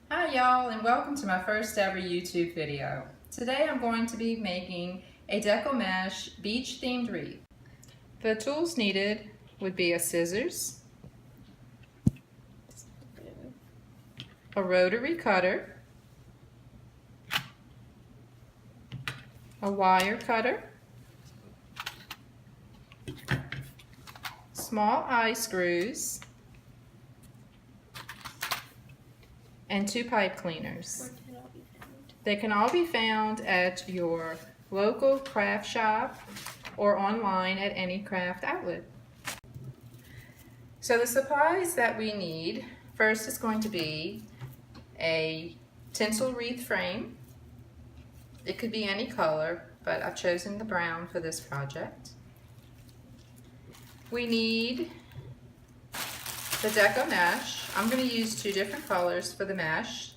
Hi y'all, and welcome to my first ever YouTube video. Today I'm going to be making a Deco Mesh beach themed wreath. The tools needed would be a scissors, a rotary cutter, a wire cutter, small eye screws, and 2 pipe cleaners. They can all be found at your local craft shop or online at any craft outlet. So the supplies that we need, first is going to be a tinsel wreath frame. It could be any color, but I've chosen the brown for this project. We need the Deco mesh. I'm going to use 2 different colors for the mesh.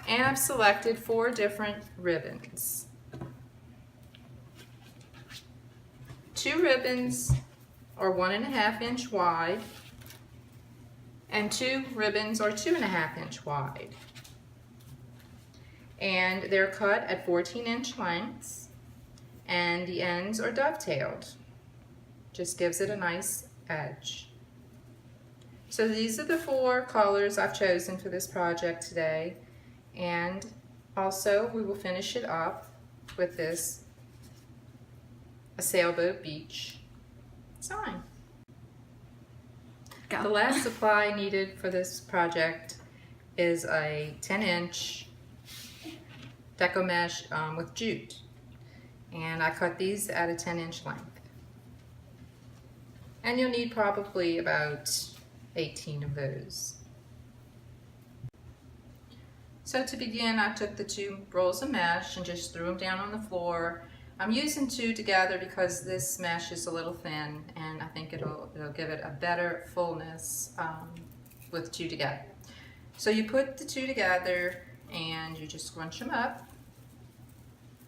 And I've selected 4 different ribbons. 2 ribbons are 1.5 inch wide, and 2 ribbons are 2.5 inch wide. And they're cut at 14 inch lengths, and the ends are dovetailed. Just gives it a nice edge. So these are the 4 colors I've chosen for this project today. And also we will finish it up with a sailboat beach sign. The last supply needed for this project is a 10 inch Deco mesh with jute. And I cut these at a 10 inch length. And you'll need probably about 18 of those. So to begin, I took the 2 rolls of mesh and just threw them down on the floor. I'm using 2 together because this mesh is a little thin, and I think it'll give it a better fullness with 2 together. So you put the 2 together and you just scrunch them up,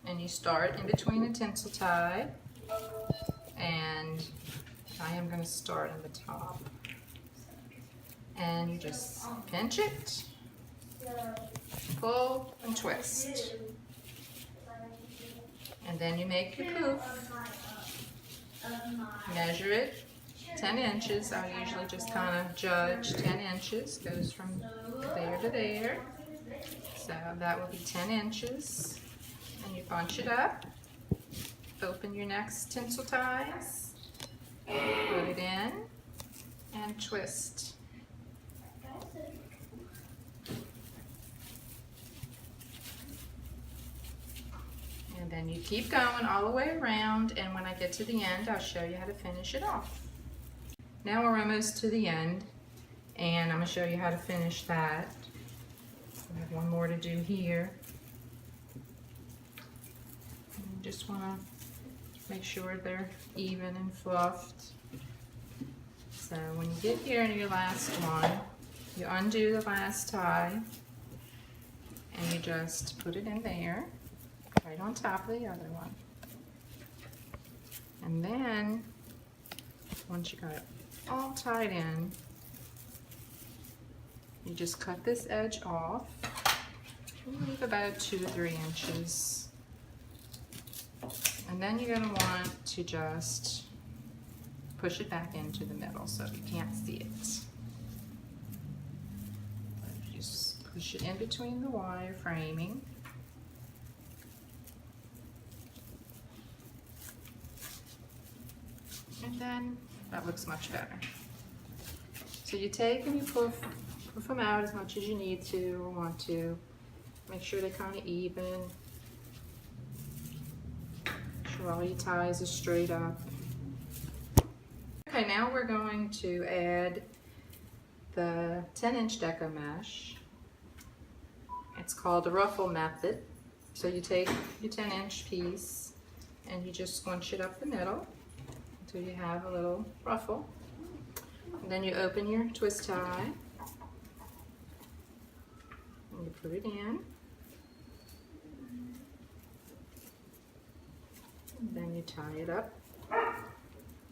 and you start in between the tinsel tie, and I am going to start on the top, and you just pinch it, pull and twist, and then you make your poof. Measure it 10 inches. I usually just kind of judge 10 inches, goes from there to there, so that will be 10 inches. And you bunch it up, open your next tinsel ties, put it in, and twist. And then you keep going all the way around, and when I get to the end, I'll show you how to finish it off. Now we're almost to the end, and I'm going to show you how to finish that. I have one more to do here. You just want to make sure they're even and fluffed. So when you get here in your last one, you undo the last tie, and you just put it in there, right on top of the other one. And then, once you got it all tied in, you just cut this edge off, and leave about 2 to 3 inches. And then you're going to want to just push it back into the middle so you can't see it. Just push it in between the wire framing. And then that looks much better. So you take and you poof them out as much as you need to or want to. Make sure they're kind of even. Make sure all your ties are straight up. Okay, now we're going to add the 10 inch Deco mesh. It's called the ruffle method. So you take your 10 inch piece and you just squinch it up the middle until you have a little ruffle. And then you open your twist tie and you put it in. And then you tie it up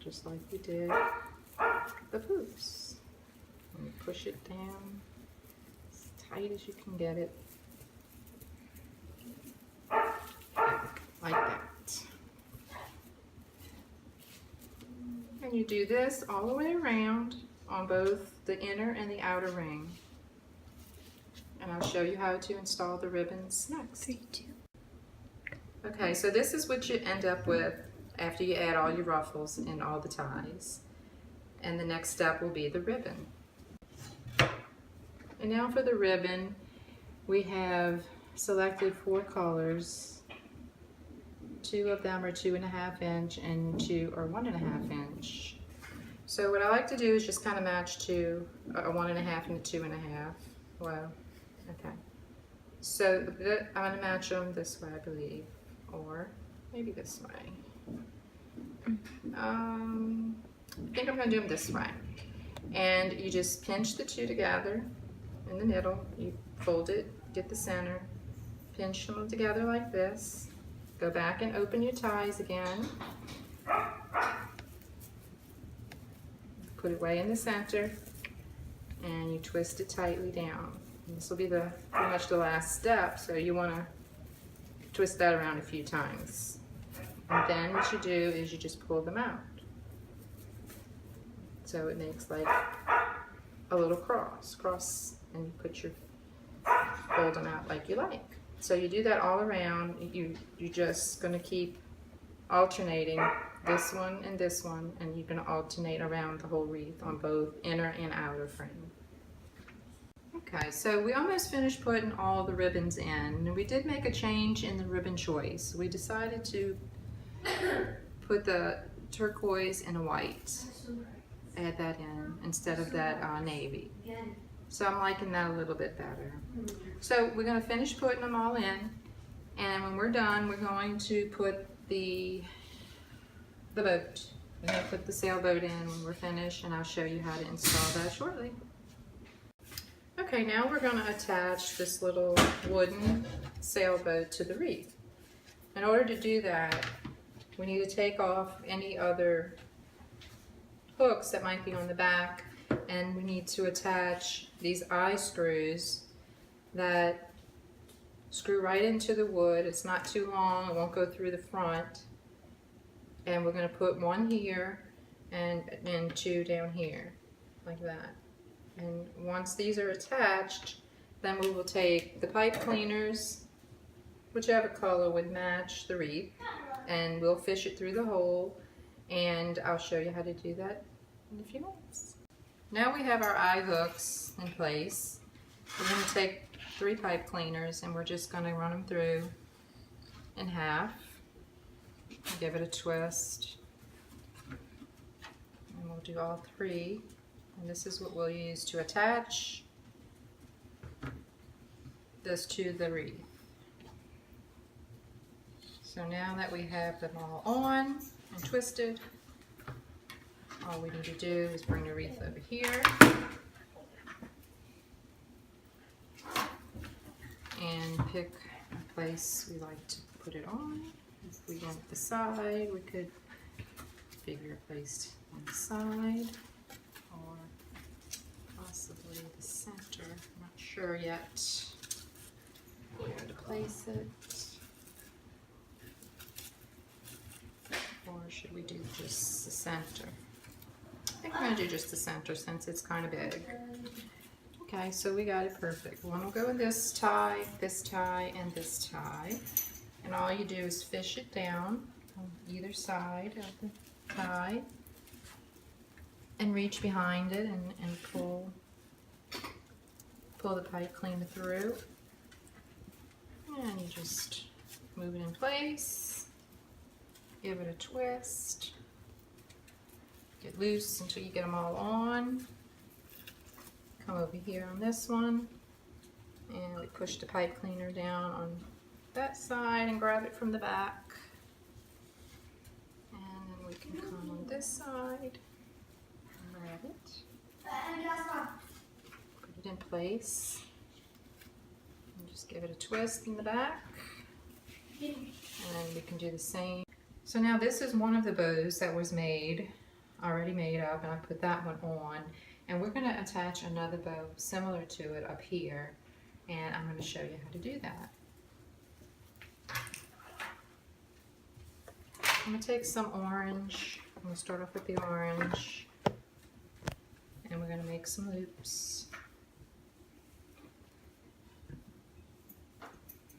just like we did the poofs. And you push it down as tight as you can get it. Like that. And you do this all the way around on both the inner and the outer ring. And I'll show you how to install the ribbons next. 3, 2. Okay, so this is what you end up with after you add all your ruffles and all the ties. And the next step will be the ribbon. And now for the ribbon, we have selected 4 colors. 2 of them are 2.5 inch and 2 are 1.5 inch. So what I like to do is just kind of match to a 1.5 and a 2.5. Well, okay. So I'm going to match them this way, I believe, or maybe this way. I think I'm going to do them this way. And you just pinch the 2 together in the middle. You fold it, get the center, pinch them together like this. Go back and open your ties again. Put it way in the center, and you twist it tightly down. And this will be pretty much the last step, so you want to twist that around a few times. And then what you do is you just pull them out. So it makes like a little cross, and you put your, fold them out like you like. So you do that all around. You're just going to keep alternating this one, and you're going to alternate around the whole wreath on both inner and outer frame. Okay, so we almost finished putting all the ribbons in, and we did make a change in the ribbon choice. We decided to put the turquoise and white, add that in instead of that navy. So I'm liking that a little bit better. So we're going to finish putting them all in, and when we're done, we're going to put the boat. We're going to put the sailboat in when we're finished, and I'll show you how to install that shortly. Okay, now we're going to attach this little wooden sailboat to the wreath. In order to do that, we need to take off any other hooks that might be on the back, and we need to attach these eye screws that screw right into the wood. It's not too long, it won't go through the front. And we're going to put 1 here and 2 down here, like that. And once these are attached, then we will take the pipe cleaners, whichever color would match the wreath, and we'll fish it through the hole, and I'll show you how to do that in a few minutes. Now we have our eye hooks in place. We're going to take 3 pipe cleaners, and we're just going to run them through in half. Give it a twist, and we'll do all 3. And this is what we'll use to attach this to the wreath. So now that we have them all on and twisted, all we need to do is bring the wreath over here and pick a place we like to put it on. If we want the side, we could figure a place on the side, or possibly the center. I'm not sure yet where to place it. Or should we do just the center? I think we're going to do just the center since it's kind of big. Okay, so we got it perfect. One will go in this tie, and this tie. And all you do is fish it down on either side of the tie and reach behind it and pull the pipe cleaner through. And you just move it in place, give it a twist, get loose until you get them all on. Come over here on this one, and we push the pipe cleaner down on that side and grab it from the back. And then we can come on this side and grab it. Put it in place. And just give it a twist in the back. And then we can do the same. So now this is one of the bows that was already made up, and I put that one on. And we're going to attach another bow similar to it up here, and I'm going to show you how to do that. I'm going to take some orange. I'm going to start off with the orange, and we're going to make some loops.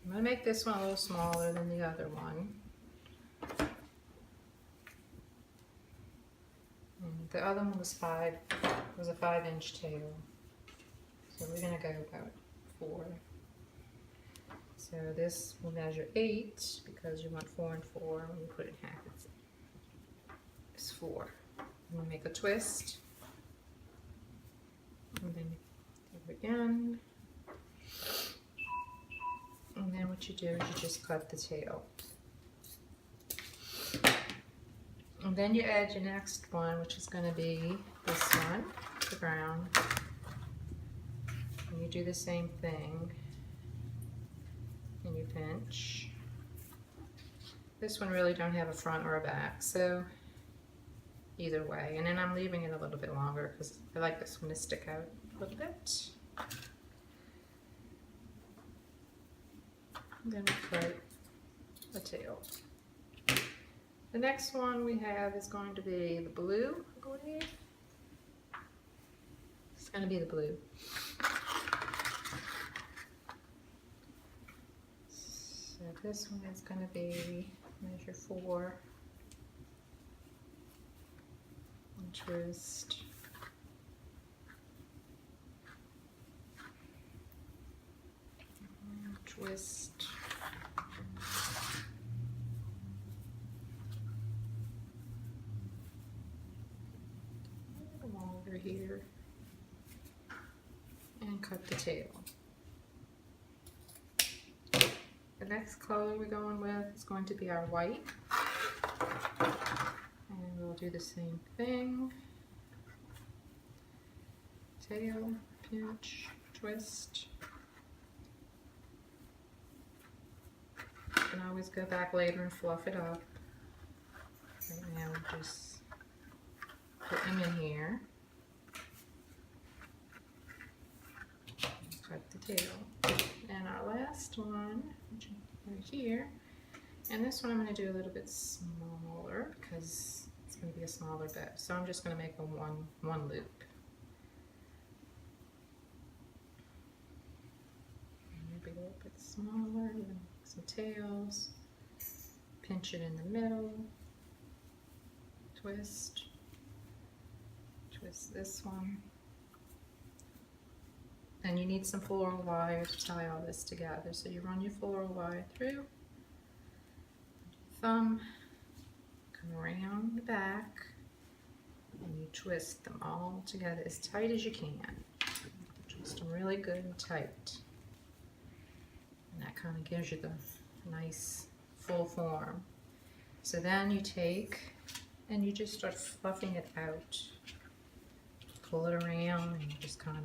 I'm going to make this one a little smaller than the other one. And the other one was a 5-inch tail. So we're going to go about 4. So this will measure 8 because you want 4 and 4. When you put it in half, it's 4. I'm going to make a twist. And then do it again. And then what you do is you just cut the tail. And then you add your next one, which is going to be this one, the brown. And you do the same thing. And you pinch. This one really don't have a front or a back, so either way. And then I'm leaving it a little bit longer because I like this one to stick out a little bit. Then we cut the tail. The next one we have is going to be the blue, I believe. It's going to be the blue. So this one is going to be measure 4. And twist. And twist. Longer here. And cut the tail. The next color we're going with is going to be our white. And we'll do the same thing. Tail, pinch, twist. You can always go back later and fluff it up. Right now we're just putting them in here. Cut the tail. And our last one, which is right here, and this one I'm going to do a little bit smaller because it's going to be a smaller bow. So I'm just going to make a one loop. Maybe a little bit smaller, make some tails, pinch it in the middle, twist, twist this one. And you need some floral wire to tie all this together. So you run your floral wire through, thumb, come around the back, and you twist them all together as tight as you can. Twist them really good and tight. And that kind of gives you the nice full form. So then you take and you just start fluffing it out. Pull it around and you just kind of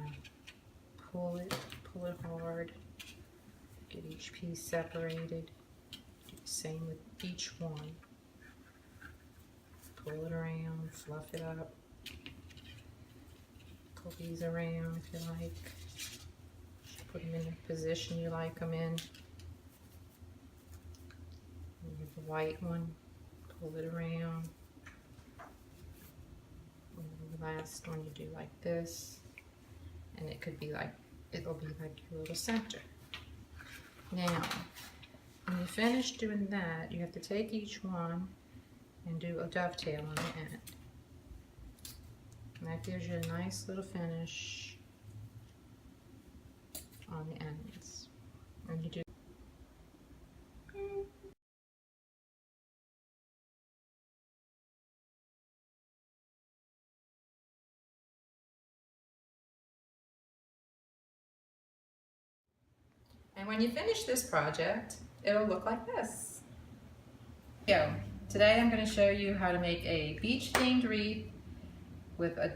pull it hard, get each piece separated, do the same with each one, pull it around, fluff it up, pull these around if you like, put them in the position you like them in, and you have the white one, pull it around, and the last one you do like this. And it could be like, it'll be like your little center. Now, when you finish doing that, you have to take each one and do a dovetail on the end. And that gives you a nice little finish on the ends. And you do. And when you finish this project, it'll look like this. So, today I'm going to show you how to make a beach-themed wreath with a